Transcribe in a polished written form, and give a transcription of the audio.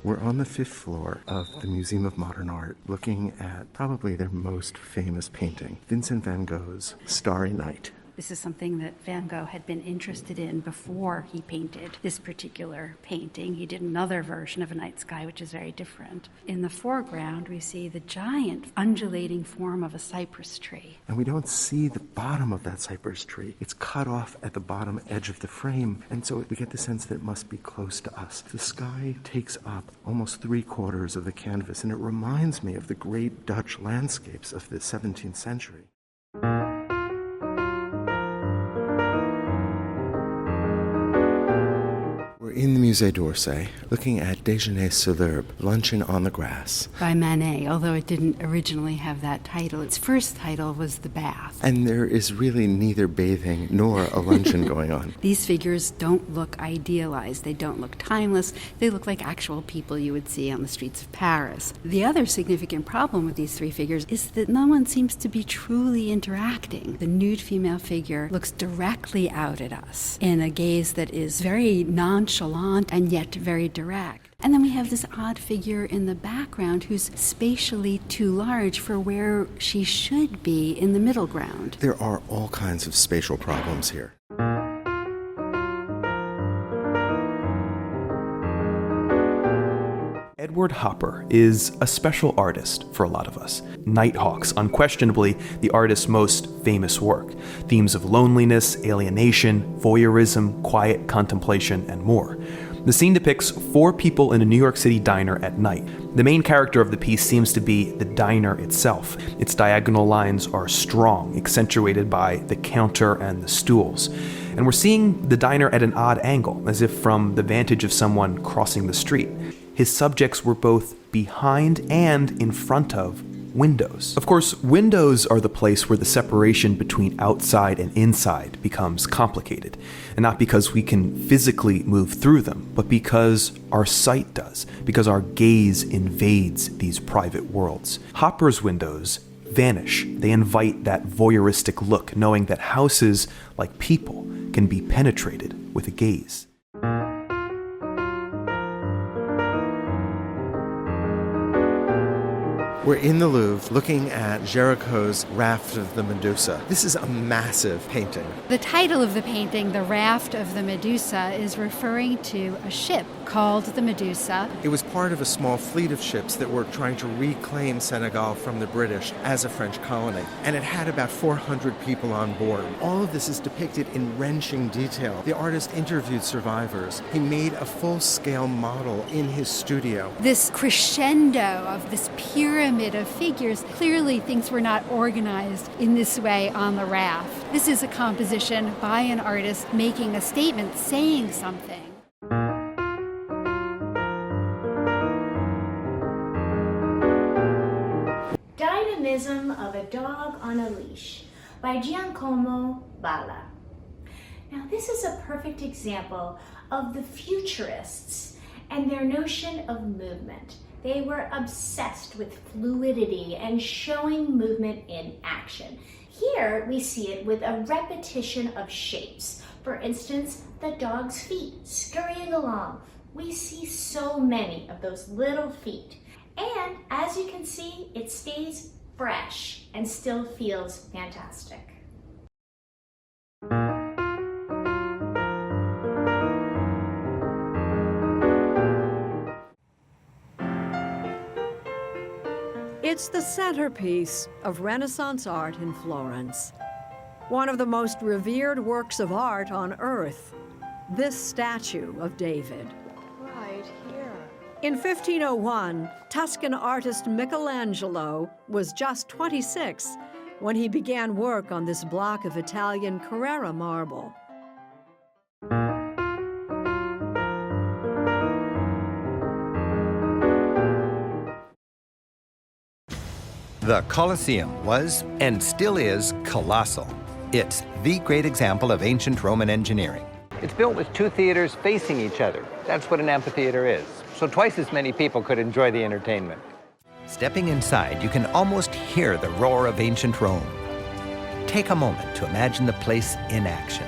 We're on the 5th floor of the Museum of Modern Art, looking at probably their most famous painting, Vincent van Gogh's Starry Night. This is something that Van Gogh had been interested in before he painted this particular painting. He did another version of A Night Sky, which is very different. In the foreground, we see the giant undulating form of a cypress tree. And we don't see the bottom of that cypress tree. It's cut off at the bottom edge of the frame, and so we get the sense that it must be close to us. The sky takes up almost 3/4 of the canvas, and it reminds me of the great Dutch landscapes of the 17th century. In the Musée d'Orsay, looking at Déjeuner sur l'herbe, Luncheon on the Grass. By Manet, although it didn't originally have that title. Its first title was The Bath. And there is really neither bathing nor a luncheon going on. These figures don't look idealized. They don't look timeless. They look like actual people you would see on the streets of Paris. The other significant problem with these three figures is that no one seems to be truly interacting. The nude female figure looks directly out at us in a gaze that is very nonchalant and yet very direct. And then we have this odd figure in the background who's spatially too large for where she should be in the middle ground. There are all kinds of spatial problems here. Edward Hopper is a special artist for a lot of us. Nighthawks, unquestionably the artist's most famous work. Themes of loneliness, alienation, voyeurism, quiet contemplation, and more. The scene depicts 4 people in a New York City diner at night. The main character of the piece seems to be the diner itself. Its diagonal lines are strong, accentuated by the counter and the stools. And we're seeing the diner at an odd angle, as if from the vantage of someone crossing the street. His subjects were both behind and in front of windows. Of course, windows are the place where the separation between outside and inside becomes complicated. And not because we can physically move through them, but because our sight does, because our gaze invades these private worlds. Hopper's windows vanish. They invite that voyeuristic look, knowing that houses, like people, can be penetrated with a gaze. We're in the Louvre looking at Géricault's Raft of the Medusa. This is a massive painting. The title of the painting, The Raft of the Medusa, is referring to a ship called the Medusa. It was part of a small fleet of ships that were trying to reclaim Senegal from the British as a French colony. And it had about 400 people on board. All of this is depicted in wrenching detail. The artist interviewed survivors. He made a full-scale model in his studio. This crescendo of this pyramid of figures, clearly things were not organized in this way on the raft. This is a composition by an artist making a statement, saying something. Dynamism of a Dog on a Leash by Giacomo Balla. Now this is a perfect example of the futurists and their notion of movement. They were obsessed with fluidity and showing movement in action. Here we see it with a repetition of shapes. For instance, the dog's feet scurrying along. We see so many of those little feet. And as you can see, it stays fresh and still feels fantastic. It's the centerpiece of Renaissance art in Florence. One of the most revered works of art on earth, this statue of David. Right here. In 1501, Tuscan artist Michelangelo was just 26 when he began work on this block of Italian Carrara marble. The Colosseum was, and still is, colossal. It's the great example of ancient Roman engineering. It's built with 2 theaters facing each other. That's what an amphitheater is. So twice as many people could enjoy the entertainment. Stepping inside, you can almost hear the roar of ancient Rome. Take a moment to imagine the place in action.